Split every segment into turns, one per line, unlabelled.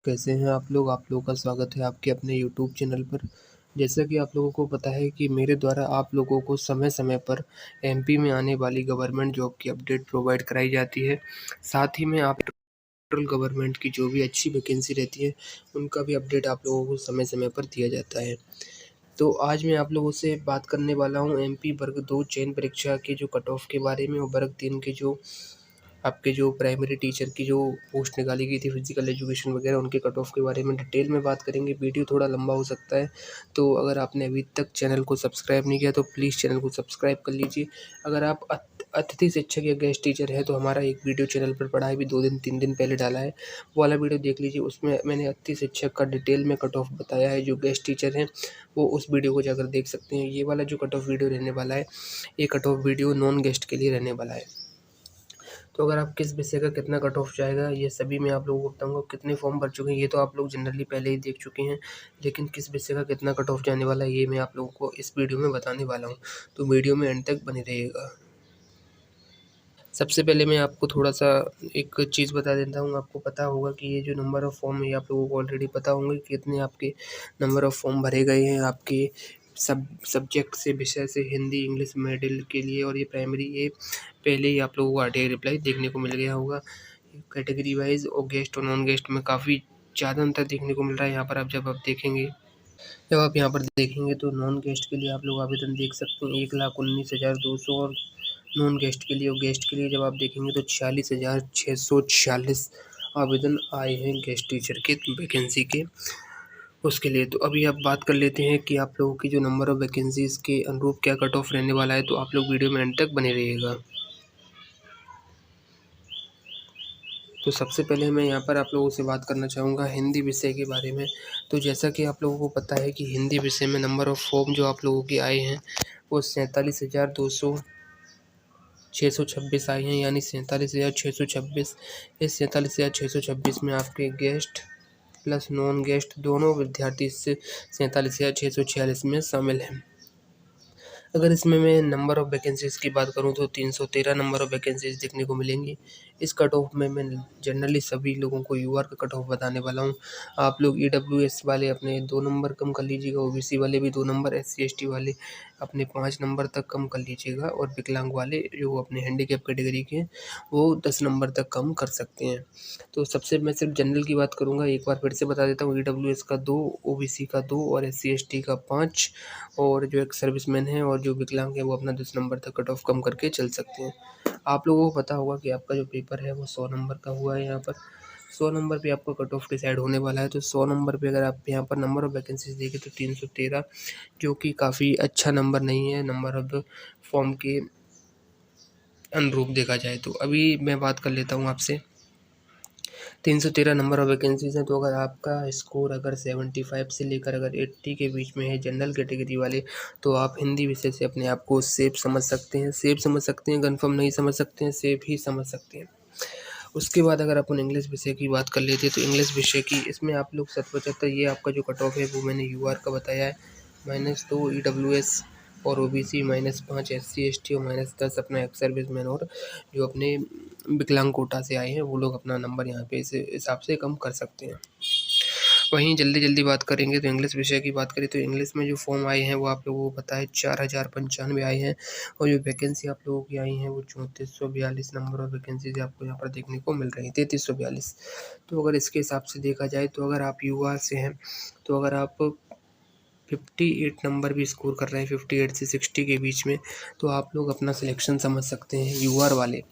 कैसे हैं आप लोग? आप लोगों का स्वागत है आपके अपने यूट्यूब चैनल पर। जैसा कि आप लोगों को पता है कि मेरे द्वारा आप लोगों को समय-समय पर एमपी में आने वाली गवर्नमेंट जॉब की अपडेट प्रोवाइड कराई जाती है। साथ ही में आप सेंट्रल गवर्नमेंट की जो भी अच्छी वैकेंसी रहती है, उनका भी अपडेट आप लोगों को समय-समय पर दिया जाता है। तो आज मैं आप लोगों से बात करने वाला हूँ एमपी वर्ग 2 चयन परीक्षा के जो कट ऑफ के बारे में और वर्ग 3 के जो आपके जो प्राइमरी टीचर की जो पोस्ट निकाली गई थी फिजिकल एजुकेशन वगैरह उनके कट ऑफ के बारे में डिटेल में बात करेंगे। वीडियो थोड़ा लंबा हो सकता है, तो अगर आपने अभी तक चैनल को सब्सक्राइब नहीं किया तो प्लीज़ चैनल को सब्सक्राइब कर लीजिए। अगर आप अतिथि शिक्षक या गेस्ट टीचर है तो हमारा एक वीडियो चैनल पर पड़ा है, अभी 2 दिन 3 दिन पहले डाला है, वो वाला वीडियो देख लीजिए। उसमें मैंने अतिथि शिक्षक का डिटेल में कट ऑफ बताया है। जो गेस्ट टीचर हैं वो उस वीडियो को जाकर देख सकते हैं। ये वाला जो कट ऑफ वीडियो रहने वाला है, ये cut off video non guest के लिए रहने वाला है। तो अगर आप किस विषय का कितना कट ऑफ जाएगा ये सभी मैं आप लोगों को बताऊँगा। कितने फॉर्म भर चुके हैं ये तो आप लोग जनरली पहले ही देख चुके हैं, लेकिन किस विषय का कितना कट ऑफ जाने वाला है ये मैं आप लोगों को इस वीडियो में बताने वाला हूँ। तो वीडियो में एंड तक बने रहिएगा। सबसे पहले मैं आपको थोड़ा-सा एक चीज़ बता देता हूँ। आपको पता होगा कि ये जो नंबर ऑफ़ फॉर्म है, ये आप लोगों को ऑलरेडी पता होंगे कि कितने आपके नंबर ऑफ़ फॉर्म भरे गए हैं आपके सब्जेक्ट से, विषय से, हिंदी, इंग्लिश, मिडिल के लिए। और ये प्राइमरी ये पहले ही आप लोगों को आरटीआई रिप्लाई देखने को मिल गया होगा। कैटेगरी वाइज़ और गेस्ट और नॉन गेस्ट में काफ़ी ज़्यादा अंतर देखने को मिल रहा है यहाँ पर। आप देखेंगे, जब आप यहाँ पर देखेंगे तो नॉन गेस्ट के लिए आप लोग आवेदन देख सकते हैं 1,19,200। और नॉन गेस्ट के लिए और गेस्ट के लिए जब आप देखेंगे तो 46,646 आवेदन आए हैं गेस्ट टीचर के वैकेंसी के उसके लिए। तो अभी आप बात कर लेते हैं कि आप लोगों की जो नंबर ऑफ़ वैकेंसीज़ के अनुरूप क्या कट ऑफ रहने वाला है। तो आप लोग वीडियो में एंड तक बने रहिएगा। तो सबसे पहले मैं यहाँ पर आप लोगों से बात करना चाहूँगा हिंदी विषय के बारे में। तो जैसा कि आप लोगों को पता है कि हिंदी विषय में नंबर ऑफ़ फॉर्म जो आप लोगों के आए हैं वो 47,626 आए हैं, यानी 47,626। इस 47,626 में आपके गेस्ट प्लस नॉन गेस्ट दोनों विद्यार्थी इस 47,646 में शामिल हैं। अगर इसमें मैं नंबर ऑफ़ वैकेंसीज़ की बात करूँ तो 313 नंबर ऑफ़ वैकेंसीज़ देखने को मिलेंगी। इस कट ऑफ में मैं जनरली सभी लोगों को यूआर का कट ऑफ बताने वाला हूँ। आप लोग ईडब्ल्यूएस वाले अपने 2 नंबर कम कर लीजिएगा, ओबीसी वाले भी 2 नंबर, एससी एसटी वाले अपने 5 नंबर तक कम कर लीजिएगा, और विकलांग वाले जो अपने हैंडीकैप कैटेगरी के हैं वो 10 नंबर तक कम कर सकते हैं। तो सबसे मैं सिर्फ जनरल की बात करूँगा, एक बार फिर से बता देता हूँ। ईडब्ल्यूएस का 2, ओबीसी का 2 और एससी एसटी का 5, और जो एक सर्विसमैन है और जो विकलांग है वो अपना 10 नंबर तक कट ऑफ कम करके चल सकते हैं। आप लोगों को पता होगा कि आपका जो पेपर है वो 100 नंबर का हुआ है। यहाँ पर 100 नंबर पे आपका कट ऑफ डिसाइड होने वाला है। तो 100 नंबर पे अगर आप यहाँ पर नंबर ऑफ़ वैकेंसीज़ देखें तो 313, जो कि काफ़ी अच्छा नंबर नहीं है नंबर ऑफ़ फॉर्म के अनुरूप देखा जाए तो। अभी मैं बात कर लेता हूँ आपसे 313 नंबर ऑफ़ वैकेंसीज़ हैं। तो अगर आपका स्कोर अगर 75 से लेकर अगर 80 के बीच में है जनरल कैटेगरी वाले, तो आप हिंदी विषय से अपने आप को सेफ समझ सकते हैं। सेफ समझ सकते हैं, कन्फर्म नहीं समझ सकते हैं, सेफ ही समझ सकते हैं। उसके बाद अगर अपन इंग्लिश विषय की बात कर लेते हैं तो इंग्लिश विषय की इसमें आप लोग 775, ये आपका जो कट ऑफ है वो मैंने यूआर का बताया है। -2 ईडब्ल्यूएस और ओबीसी, -5 एससी एसटी और -10 अपना एक्स सर्विसमैन और जो अपने विकलांग कोटा से आए हैं वो लोग अपना नंबर यहाँ पे इस हिसाब से कम कर सकते हैं। वहीं जल्दी बात करेंगे तो इंग्लिश विषय की बात करें तो इंग्लिश में जो फॉर्म आए हैं वो आप लोगों को पता है 4,095 आए हैं, और जो वैकेंसी आप लोगों की आई हैं वो 3442 नंबर ऑफ़ वैकेंसीज़ आपको यहाँ पर देखने को मिल रही हैं, 3342। तो अगर इसके हिसाब से देखा जाए तो अगर आप युवा से हैं तो अगर आप 58 नंबर भी स्कोर कर रहे हैं 58 से 60 के बीच में, तो आप लोग अपना सिलेक्शन समझ सकते हैं। यूआर वाले,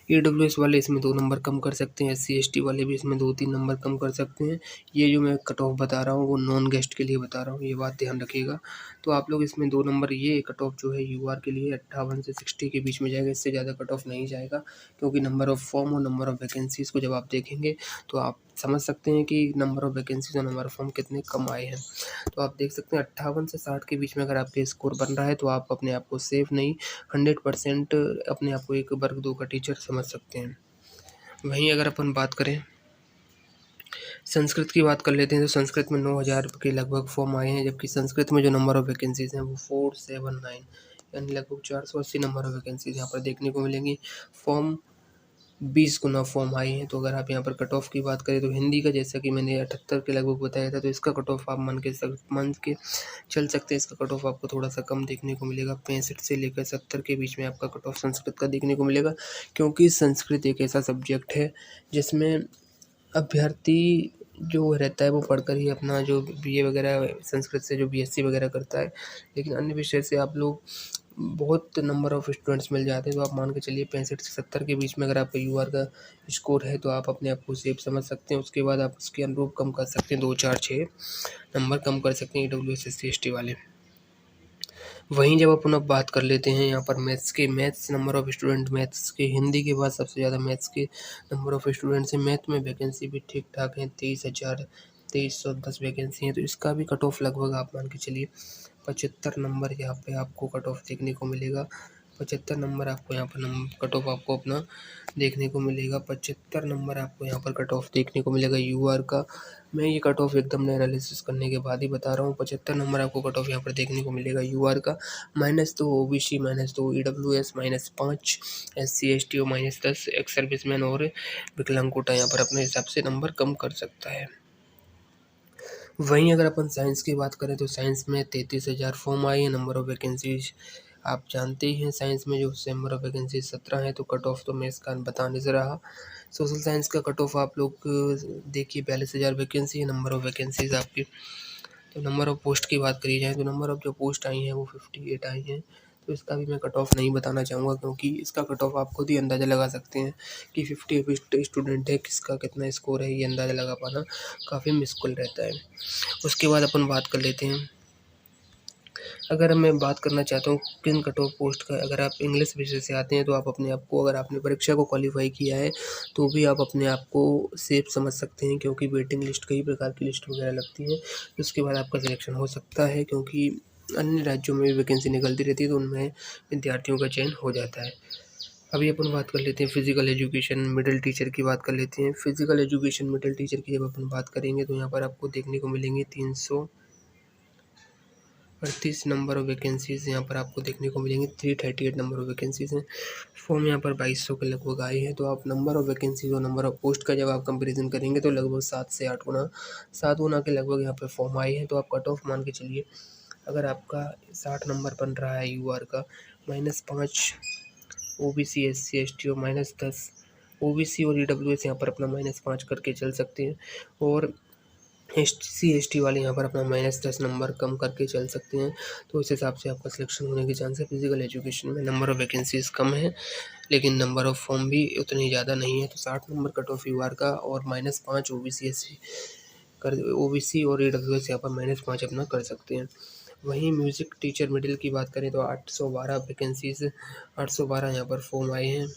ईडब्ल्यूएस वाले इसमें 2 नंबर कम कर सकते हैं, एससी एसटी वाले भी इसमें 2-3 नंबर कम कर सकते हैं। ये जो मैं कट ऑफ बता रहा हूँ वो नॉन गेस्ट के लिए बता रहा हूँ, ये बात ध्यान रखिएगा। तो आप लोग इसमें 2 नंबर, ये कट ऑफ जो है यूआर के लिए 58 से 60 के बीच में जाएगा, इससे ज़्यादा कट ऑफ नहीं जाएगा, क्योंकि नंबर ऑफ़ फॉर्म और नंबर ऑफ़ वैकेंसीज़ को जब आप देखेंगे तो आप समझ सकते हैं कि नंबर ऑफ़ वैकेंसीज़ और नंबर ऑफ़ फॉर्म कितने कम आए हैं। तो आप देख सकते हैं 58 से 60 के बीच में अगर आपके स्कोर बन रहा है तो आप अपने आप को सेफ नहीं, 100% अपने आप को एक वर्ग 2 का टीचर समझ सकते हैं। वहीं अगर अपन बात करें संस्कृत की बात कर लेते हैं तो संस्कृत में 9,000 के लगभग फॉर्म आए हैं, जबकि संस्कृत में जो नंबर ऑफ़ वैकेंसीज़ हैं वो 479, यानी लगभग 480 नंबर ऑफ़ वैकेंसीज़ यहाँ पर देखने को मिलेंगी। फॉर्म 20 गुना फॉर्म आए हैं। तो अगर आप यहाँ पर कट ऑफ की बात करें तो हिंदी का जैसा कि मैंने 78 के लगभग बताया था, तो इसका कट ऑफ आप मान के चल सकते हैं। इसका कट ऑफ आपको थोड़ा सा कम देखने को मिलेगा, 65 से लेकर 70 के बीच में आपका कट ऑफ संस्कृत का देखने को मिलेगा, क्योंकि संस्कृत एक ऐसा सब्जेक्ट है जिसमें अभ्यर्थी जो रहता है वो पढ़कर ही अपना जो बीए वगैरह संस्कृत से जो बीएससी वगैरह करता है, लेकिन अन्य विषय से आप लोग बहुत नंबर ऑफ़ स्टूडेंट्स मिल जाते हैं। तो आप मान के चलिए 65 से 70 के बीच में अगर आपका यूआर का स्कोर है तो आप अपने आप को सेफ समझ सकते हैं। उसके बाद आप उसके अनुरूप कम कर सकते हैं, 2, 4, 6 नंबर कम कर सकते हैं ईडब्ल्यूएस एससी एसटी वाले। वहीं जब अपन अब बात कर लेते हैं यहाँ पर maths number of student, maths के हिंदी के बाद सबसे ज़्यादा मैथ्स के नंबर ऑफ़ स्टूडेंट्स हैं। मैथ में वैकेंसी भी ठीक ठाक है, 23,310 वैकेंसी हैं। तो इसका भी कट ऑफ लगभग आप मान के चलिए 75 नंबर यहाँ पे आपको कट ऑफ देखने को मिलेगा। 75 नंबर आपको यहाँ पर कट ऑफ आपको अपना देखने को मिलेगा। 75 नंबर आपको यहाँ पर कट ऑफ देखने को मिलेगा यूआर का। मैं ये कट ऑफ एकदम एनालिसिस करने के बाद ही बता रहा हूँ। 75 नंबर आपको कट ऑफ यहाँ पर देखने को मिलेगा यूआर का। -2 ओबीसी, -2 ईडब्ल्यूएस, -5 एससी एसटी और -10 एक्स सर्विसमैन और विकलांग कोटा यहाँ पर अपने हिसाब से नंबर कम कर सकता है। वहीं अगर अपन साइंस की बात करें तो साइंस में 33,000 फॉर्म आए हैं। नंबर ऑफ़ वैकेंसीज आप जानते ही हैं, साइंस में जो नंबर ऑफ़ वैकेंसीज 17 है, तो कट ऑफ तो मैं इसका बता नहीं रहा। सोशल साइंस का कट ऑफ आप लोग देखिए 42,000 वैकेंसी है। नंबर ऑफ़ वैकेंसीज आपकी, तो नंबर ऑफ़ पोस्ट की बात करी जाए तो नंबर ऑफ़ जो पोस्ट आई हैं वो 58 आई हैं। तो इसका भी मैं कट ऑफ नहीं बताना चाहूँगा, क्योंकि इसका कट ऑफ आप खुद ही अंदाज़ा लगा सकते हैं कि 50 स्टूडेंट है, किसका कितना स्कोर है, ये अंदाज़ा लगा पाना काफ़ी मुश्किल रहता है। उसके बाद अपन बात कर लेते हैं, अगर मैं बात करना चाहता हूँ किन कट ऑफ पोस्ट का, अगर आप इंग्लिश विषय से आते हैं तो आप अपने आप को, अगर आपने परीक्षा को क्वालिफाई किया है तो भी आप अपने आप को सेफ समझ सकते हैं, क्योंकि वेटिंग लिस्ट कई प्रकार की लिस्ट वगैरह लगती है। उसके बाद आपका सिलेक्शन हो सकता है, क्योंकि अन्य राज्यों में भी वैकेंसी निकलती रहती है तो उनमें विद्यार्थियों का चयन हो जाता है। अभी अपन बात कर लेते हैं फिजिकल एजुकेशन मिडिल टीचर की बात कर लेते हैं। फिजिकल एजुकेशन मिडिल टीचर की जब अपन बात करेंगे तो यहाँ पर आपको देखने को मिलेंगे 338 नंबर ऑफ वैकेंसीज़ यहाँ पर आपको देखने को मिलेंगे। 338 नंबर ऑफ वैकेंसीज़ हैं। फॉर्म यहाँ पर 2200 के लगभग आए हैं। तो आप नंबर ऑफ वैकेंसीज और नंबर ऑफ पोस्ट का जब आप कंपैरिजन करेंगे तो लगभग 7 से 8 गुना, 7 गुना के लगभग यहाँ पर फॉर्म आए हैं। तो आप कट ऑफ मान के चलिए, अगर आपका 60 नंबर बन रहा है यूआर का, -5 ओबीसी एससी एसटी और -10 ओबीसी और ईडब्ल्यूएस यहाँ पर अपना -5 करके चल सकते हैं, और एससी एसटी वाले यहाँ पर अपना -10 नंबर कम करके चल सकते हैं। तो इस हिसाब से आपका सिलेक्शन होने के चांस है। फिजिकल एजुकेशन में नंबर ऑफ़ वैकेंसीज़ कम है, लेकिन नंबर ऑफ़ फॉर्म भी उतनी ज़्यादा नहीं है। तो 60 नंबर कट ऑफ यूआर का और -5 ओबीसी एससी कर, ओबीसी और ईडब्ल्यूएस यहाँ पर -5 अपना कर सकते हैं। वहीं म्यूज़िक टीचर मिडिल की बात करें तो 812 वैकेंसीज़, 812 यहाँ पर फॉर्म आए हैं,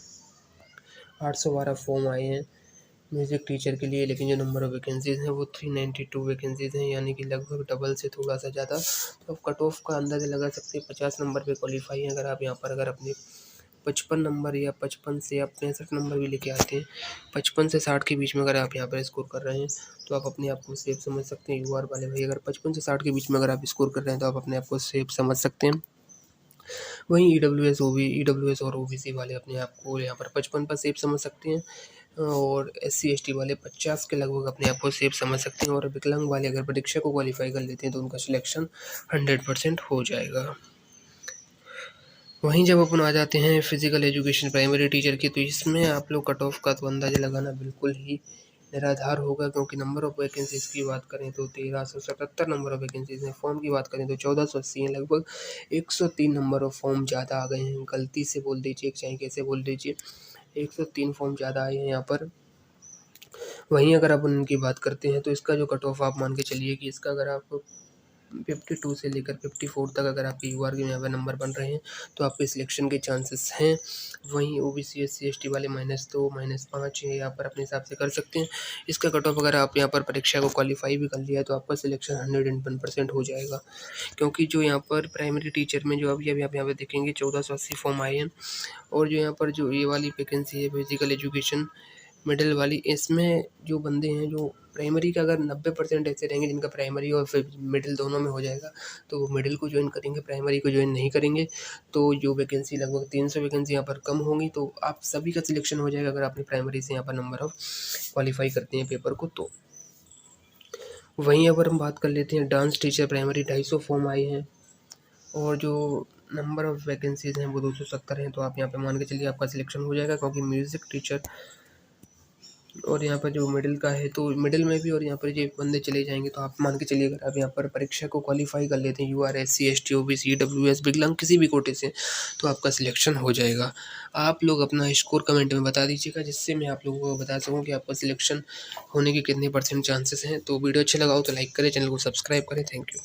812 फॉर्म आए हैं म्यूज़िक टीचर के लिए, लेकिन जो नंबर ऑफ़ वैकेंसीज़ हैं वो 392 वैकेंसीज़ हैं, यानी कि लगभग डबल से थोड़ा सा ज़्यादा। तो आप कट ऑफ का अंदाज़ा लगा सकते हैं, 50 नंबर पे क्वालिफाई हैं। अगर आप यहाँ पर अगर अपने 55 नंबर या 55 से आप 65 नंबर भी लेके आते हैं, 55 से 60 के बीच में अगर आप यहाँ पर स्कोर कर रहे हैं तो आप अपने आप को सेफ समझ सकते हैं। यूआर वाले भाई अगर 55 से 60 के बीच में अगर आप स्कोर कर रहे हैं तो आप अपने आप को सेफ समझ सकते हैं। वहीं ईडब्ल्यूएस और ओबीसी वाले अपने आप को यहाँ पर 55 पर सेफ समझ सकते हैं, और एससी एसटी वाले 50 के लगभग अपने आप को सेफ समझ सकते हैं। और विकलांग वाले अगर परीक्षा को क्वालिफाई कर लेते हैं तो उनका सिलेक्शन 100% हो जाएगा। वहीं जब अपन आ जाते हैं फिजिकल एजुकेशन प्राइमरी टीचर की, तो इसमें आप लोग कट ऑफ का तो अंदाज़ा लगाना बिल्कुल ही निराधार होगा, क्योंकि नंबर ऑफ़ वैकेंसीज़ की बात करें तो 1377 नंबर ऑफ़ वैकेंसीज़ हैं। फॉर्म की बात करें तो 1480 हैं, लगभग 103 नंबर ऑफ़ फॉर्म ज़्यादा आ गए हैं। गलती से बोल दीजिए, चाहे कैसे बोल दीजिए, 103 फॉर्म ज़्यादा आए हैं यहाँ पर। वहीं अगर अपन उनकी बात करते हैं तो इसका जो कट ऑफ आप मान के चलिए कि इसका अगर आप 52 से लेकर 54 तक अगर आपके यूआर के यहाँ पर नंबर बन रहे हैं तो आपके सिलेक्शन के चांसेस हैं। वहीं ओबीसी एससी एसटी वाले -2 -5 यहाँ पर अपने हिसाब से कर सकते हैं। इसका कट ऑफ अगर आप यहाँ पर परीक्षा को क्वालिफाई भी कर लिया है तो आपका सिलेक्शन 101% हो जाएगा, क्योंकि जो यहाँ पर प्राइमरी टीचर में जो अभी आप यहाँ पर देखेंगे 1480 फॉर्म आए हैं, और जो यहाँ पर जो ये वाली वैकेंसी है फिजिकल एजुकेशन मिडिल वाली, इसमें जो बंदे हैं जो प्राइमरी का अगर 90% ऐसे रहेंगे जिनका प्राइमरी और फिर मिडिल दोनों में हो जाएगा, तो वो मिडिल को ज्वाइन करेंगे, प्राइमरी को ज्वाइन नहीं करेंगे। तो जो वैकेंसी लगभग 300 वैकेंसी यहाँ पर कम होंगी, तो आप सभी का सिलेक्शन हो जाएगा अगर आपने प्राइमरी से यहाँ पर नंबर ऑफ क्वालिफाई करते हैं पेपर को। तो वहीं अगर हम बात कर लेते हैं डांस टीचर प्राइमरी 250 फॉर्म आए हैं और जो नंबर ऑफ़ वैकेंसीज़ हैं वो 270 हैं। तो आप यहाँ पे मान के चलिए आपका सिलेक्शन हो जाएगा, क्योंकि म्यूज़िक टीचर और यहाँ पर जो मिडिल का है तो मिडिल में भी और यहाँ पर ये बंदे चले जाएंगे। तो आप मान के चलिए अगर आप यहाँ पर परीक्षा को क्वालिफाई कर लेते हैं UR SC ST OBC EWS विकलांग किसी भी कोटे से, तो आपका सिलेक्शन हो जाएगा। आप लोग अपना स्कोर कमेंट में बता दीजिएगा, जिससे मैं आप लोगों को बता सकूँ कि आपका सिलेक्शन होने के कितने % चांसेस हैं। तो वीडियो अच्छा लगा हो तो लाइक करें, चैनल को सब्सक्राइब करें। Thank you.